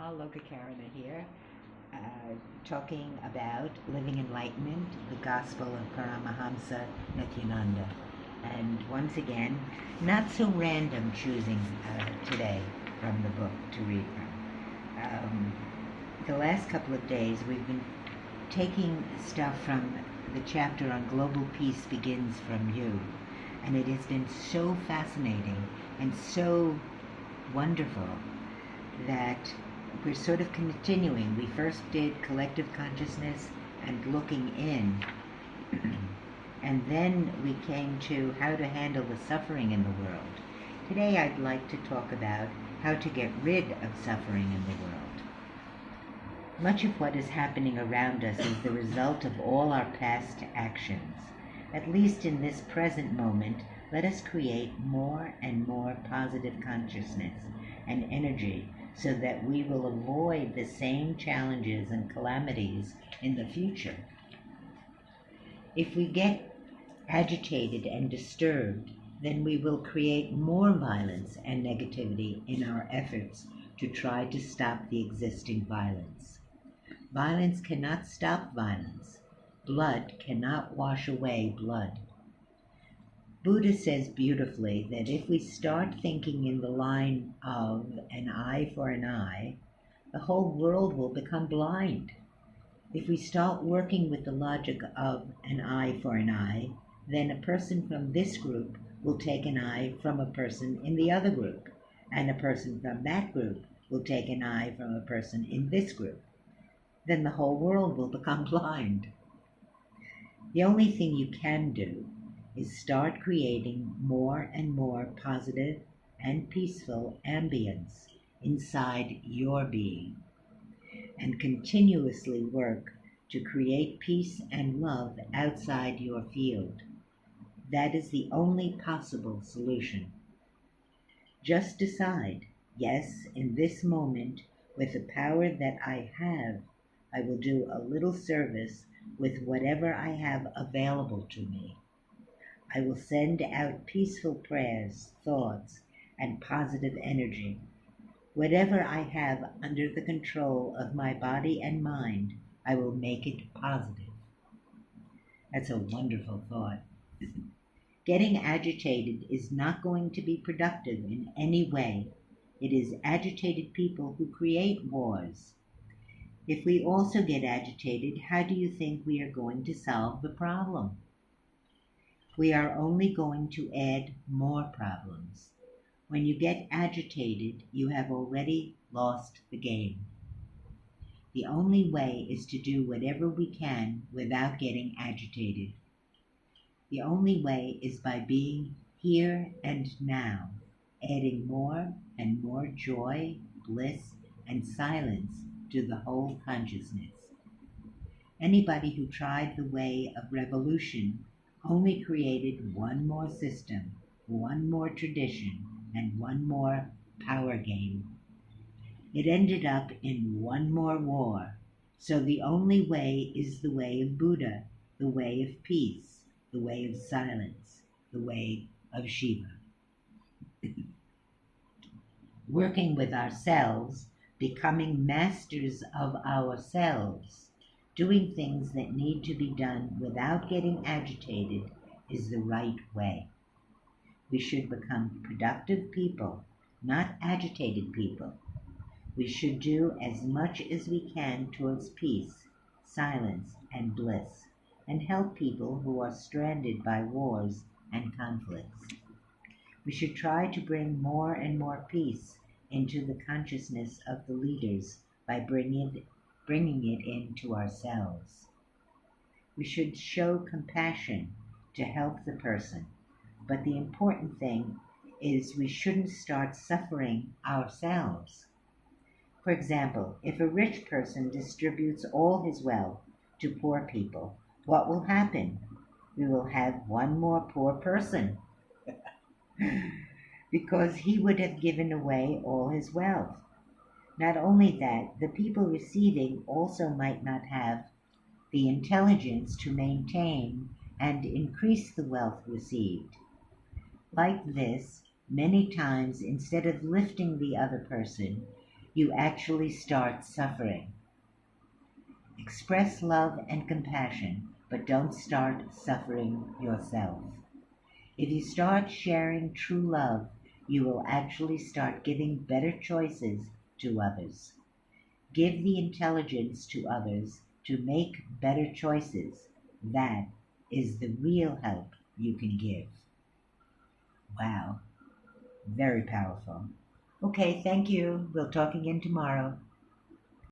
Karana here, talking about living enlightenment, the gospel of Paramahamsa Nityananda. And once again, not so random choosing today from the book to read from. The last couple of days we've been taking stuff from the chapter on global peace begins from you. And it has been so fascinating and so wonderful that we're sort of continuing. We first did collective consciousness and looking in, and then we came to how to handle the suffering in the world. Today I'd like to talk about how to get rid of suffering in the world. Much of what is happening around us is the result of all our past actions. At least in this present moment, let us create more and more positive consciousness and energy so that we will avoid the same challenges and calamities in the future. If we get agitated and disturbed, then we will create more violence and negativity in our efforts to try to stop the existing violence. Violence cannot stop violence. Blood cannot wash away blood. Buddha says beautifully that if we start thinking in the line of an eye for an eye, the whole world will become blind. If we start working with the logic of an eye for an eye, then a person from this group will take an eye from a person in the other group, and a person from that group will take an eye from a person in this group. Then the whole world will become blind. The only thing you can do is start creating more and more positive and peaceful ambience inside your being, and continuously work to create peace and love outside your field. That is the only possible solution. Just decide, yes, in this moment, with the power that I have, I will do a little service with whatever I have available to me. I will send out peaceful prayers, thoughts, and positive energy. Whatever I have under the control of my body and mind, I will make it positive. That's a wonderful thought. Getting agitated is not going to be productive in any way. It is agitated people who create wars. If we also get agitated, how do you think we are going to solve the problem? We are only going to add more problems. When you get agitated, you have already lost the game. The only way is to do whatever we can without getting agitated. The only way is by being here and now, adding more and more joy, bliss, and silence to the whole consciousness. Anybody who tried the way of revolution only created one more system, one more tradition, and one more power game. It ended up in one more war. So the only way is the way of Buddha, the way of peace, the way of silence, the way of Shiva. Working with ourselves, becoming masters of ourselves, doing things that need to be done without getting agitated is the right way. We should become productive people, not agitated people. We should do as much as we can towards peace, silence, and bliss, and help people who are stranded by wars and conflicts. We should try to bring more and more peace into the consciousness of the leaders by bringing it into ourselves. We should show compassion to help the person, but the important thing is we shouldn't start suffering ourselves. For example, if a rich person distributes all his wealth to poor people, what will happen? We will have one more poor person because he would have given away all his wealth. Not only that, the people receiving also might not have the intelligence to maintain and increase the wealth received. Like this, many times, instead of lifting the other person, you actually start suffering. Express love and compassion, but don't start suffering yourself. If you start sharing true love, you will actually start giving better choices to others. Give the intelligence to others to make better choices. That is the real help you can give. Wow, very powerful. Okay, thank you. We'll talk again tomorrow.